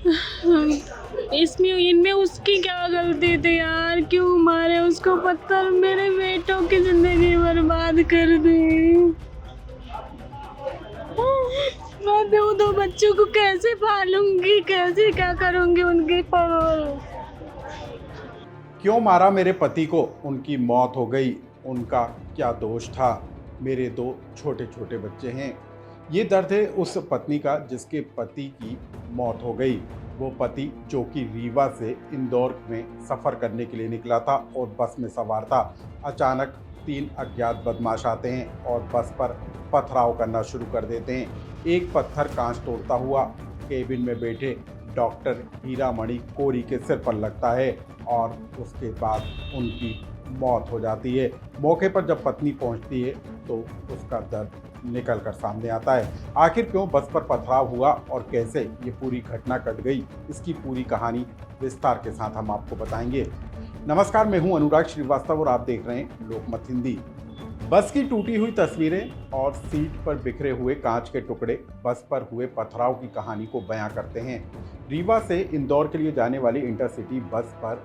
इसमें इनमें उसकी क्या गलती थी यार, क्यों मारे उसको पत्थर, मेरे बेटों की जिंदगी बर्बाद कर दी। मैं दो बच्चों को कैसे पालूंगी, कैसे क्या करूंगी उनकी परवरिश। क्यों मारा मेरे पति को, उनकी मौत हो गई, उनका क्या दोष था, मेरे दो छोटे छोटे बच्चे हैं। ये दर्द है उस पत्नी का जिसके पति की मौत हो गई। वो पति जो कि रीवा से इंदौर में सफ़र करने के लिए निकला था और बस में सवार था। अचानक तीन अज्ञात बदमाश आते हैं और बस पर पथराव करना शुरू कर देते हैं। एक पत्थर कांच तोड़ता हुआ केबिन में बैठे डॉक्टर हीरामणि कोरी के सिर पर लगता है और उसके बाद उनकी मौत हो जाती है। मौके पर जब पत्नी पहुंचती है तो उसका दर्द निकल कर सामने आता है। आखिर क्यों बस पर पथराव हुआ और कैसे ये पूरी घटना घट गई, इसकी पूरी कहानी विस्तार के साथ हम आपको बताएंगे। नमस्कार, मैं हूं अनुराग श्रीवास्तव और आप देख रहे हैं लोकमत हिंदी। बस की टूटी हुई तस्वीरें और सीट पर बिखरे हुए कांच के टुकड़े बस पर हुए पथराव की कहानी को बयां करते हैं। रीवा से इंदौर के लिए जाने वाली इंटरसिटी बस पर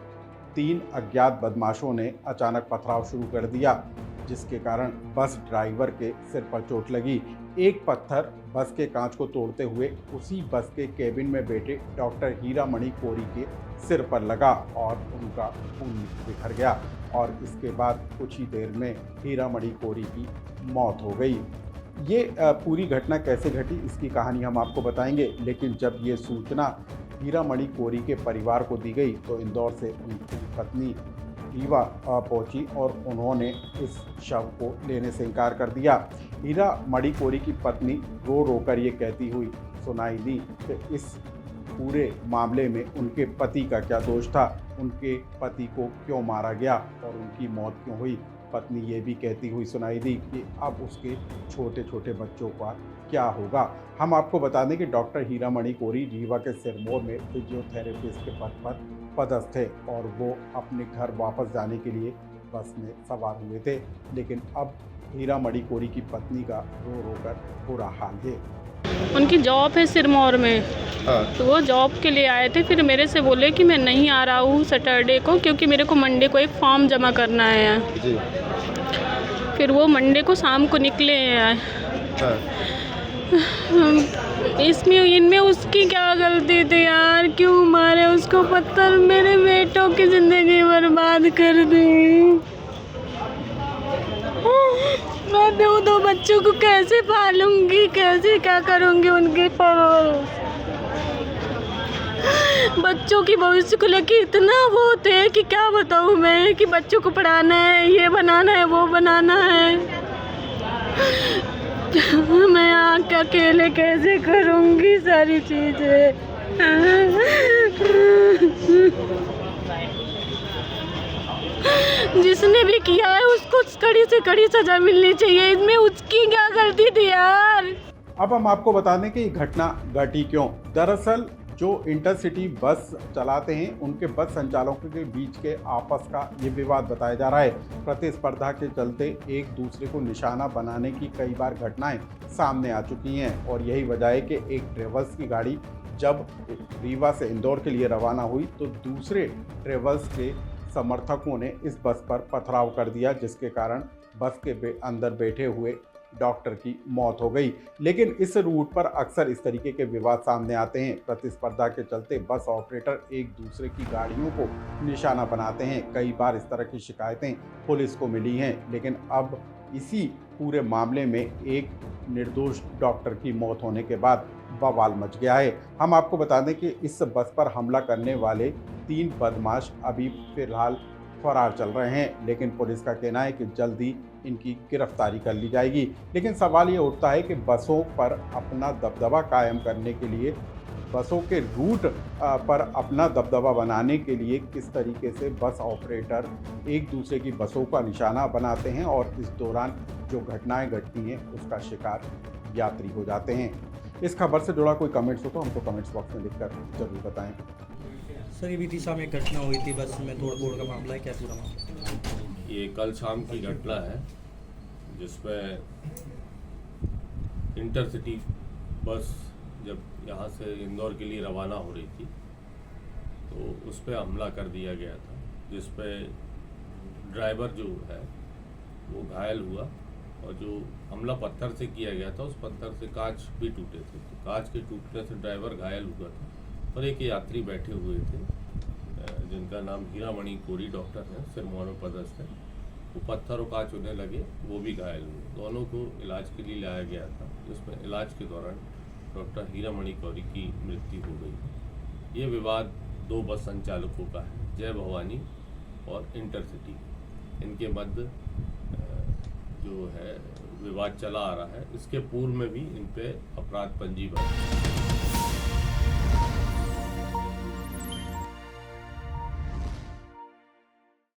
तीन अज्ञात बदमाशों ने अचानक पथराव शुरू कर दिया, जिसके कारण बस ड्राइवर के सिर पर चोट लगी। एक पत्थर बस के कांच को तोड़ते हुए उसी बस के केबिन में बैठे डॉक्टर हीरामणि कोरी के सिर पर लगा और उनका खून बिखर गया और इसके बाद कुछ ही देर में हीरामणि कोरी की मौत हो गई। ये पूरी घटना कैसे घटी, इसकी कहानी हम आपको बताएंगे। लेकिन जब ये सूचना हीरामणि कोरी के परिवार को दी गई तो इंदौर से उनकी पत्नी रीवा पहुंची और उन्होंने इस शव को लेने से इनकार कर दिया। हीरामणि कोरी की पत्नी रो रो कर ये कहती हुई सुनाई दी कि इस पूरे मामले में उनके पति का क्या दोष था, उनके पति को क्यों मारा गया और उनकी मौत क्यों हुई। पत्नी ये भी कहती हुई सुनाई दी कि अब उसके छोटे छोटे बच्चों का क्या होगा। हम आपको बता दें कि डॉक्टर हीरामणि कोरी रीवा के सिरमौर में फिजियोथेरेपिस्ट के पद पर पदस्थ थे और वो अपने घर वापस जाने के लिए बस में सवार हुए थे। लेकिन अब हीरामणि कोरी की पत्नी का रो रो कर बुरा हाल है। उनकी जॉब है सिरमौर में, हाँ। तो वो जॉब के लिए आए थे। फिर मेरे से बोले कि मैं नहीं आ रहा हूँ सैटरडे को, क्योंकि मेरे को मंडे को एक फॉर्म जमा करना है। जी। फिर वो मंडे को शाम को निकले हैं। हाँ। इसमें इनमें उसकी क्या गलती थी यार, क्यों मारे उसको पत्थर, मेरे बेटों की जिंदगी बर्बाद कर दी। मैं दो बच्चों को कैसे पालूंगी, कैसे क्या करूंगी उनकी परवरिश। बच्चों की भविष्य को लेके इतना वो थे कि क्या बताऊं मैं, कि बच्चों को पढ़ाना है, ये बनाना है, वो बनाना है। मैं आके अकेले कैसे करूंगी सारी चीजें। जिसने भी किया है उसको कड़ी से कड़ी सजा मिलनी चाहिए। इसमें उसकी क्या गलती थी यार। अब हम आपको बता दें कि ये घटना घटी क्यों। दरअसल जो इंटरसिटी बस चलाते हैं उनके बस संचालकों के बीच के आपस का ये विवाद बताया जा रहा है। प्रतिस्पर्धा के चलते एक दूसरे को निशाना बनाने की कई बार घटनाएं सामने आ चुकी हैं और यही वजह है कि एक ट्रेवल्स की गाड़ी जब रीवा से इंदौर के लिए रवाना हुई तो दूसरे ट्रेवल्स के समर्थकों ने इस बस पर पथराव कर दिया, जिसके कारण बस के अंदर बैठे हुए डॉक्टर की मौत हो गई। लेकिन इस रूट पर अक्सर इस तरीके के विवाद सामने आते हैं। प्रतिस्पर्धा के चलते बस ऑपरेटर एक दूसरे की गाड़ियों को निशाना बनाते हैं। कई बार इस तरह की शिकायतें पुलिस को मिली हैं, लेकिन अब इसी पूरे मामले में एक निर्दोष डॉक्टर की मौत होने के बाद बवाल मच गया है। हम आपको बता दें कि इस बस पर हमला करने वाले तीन बदमाश अभी फिलहाल फरार चल रहे हैं, लेकिन पुलिस का कहना है कि जल्द ही इनकी गिरफ्तारी कर ली जाएगी। लेकिन सवाल ये उठता है कि बसों पर अपना दबदबा कायम करने के लिए, बसों के रूट पर अपना दबदबा बनाने के लिए किस तरीके से बस ऑपरेटर एक दूसरे की बसों का निशाना बनाते हैं और इस दौरान जो घटनाएं घटती हैं उसका शिकार यात्री हो जाते हैं। इस खबर से जुड़ा कोई कमेंट्स हो तो हमको कमेंट्स बॉक्स में लिखकर जरूर बताएं। सर, ये बीती शाम एक घटना हुई थी बस में, तोड़ फोड़ का मामला है, क्या पूरा मामला? ये कल शाम की घटना है जिसमें इंटरसिटी बस जब यहाँ से इंदौर के लिए रवाना हो रही थी, तो उस पर हमला कर दिया गया था, जिस पे ड्राइवर जो है वो घायल हुआ, और जो हमला पत्थर से किया गया था उस पत्थर से कांच भी टूटे थे। तो कांच के टूटने से ड्राइवर घायल हुआ था और एक यात्री बैठे हुए थे जिनका नाम हीरामणि कोरी डॉक्टर है, सिरमौर में पदस्थ है। वो पत्थर और कांच होने लगे, वो भी घायल हुए। दोनों को इलाज के लिए लाया गया था, जिसमें इलाज के दौरान डॉक्टर हीरामणि कोरी की मृत्यु हो गई। ये विवाद दो बस संचालकों का है, जय भवानी और इंटरसिटी। इनके मध्य जो है विवाद चला आ रहा है। इसके पूर्व में भी इन पे अपराध पंजीबद्ध है।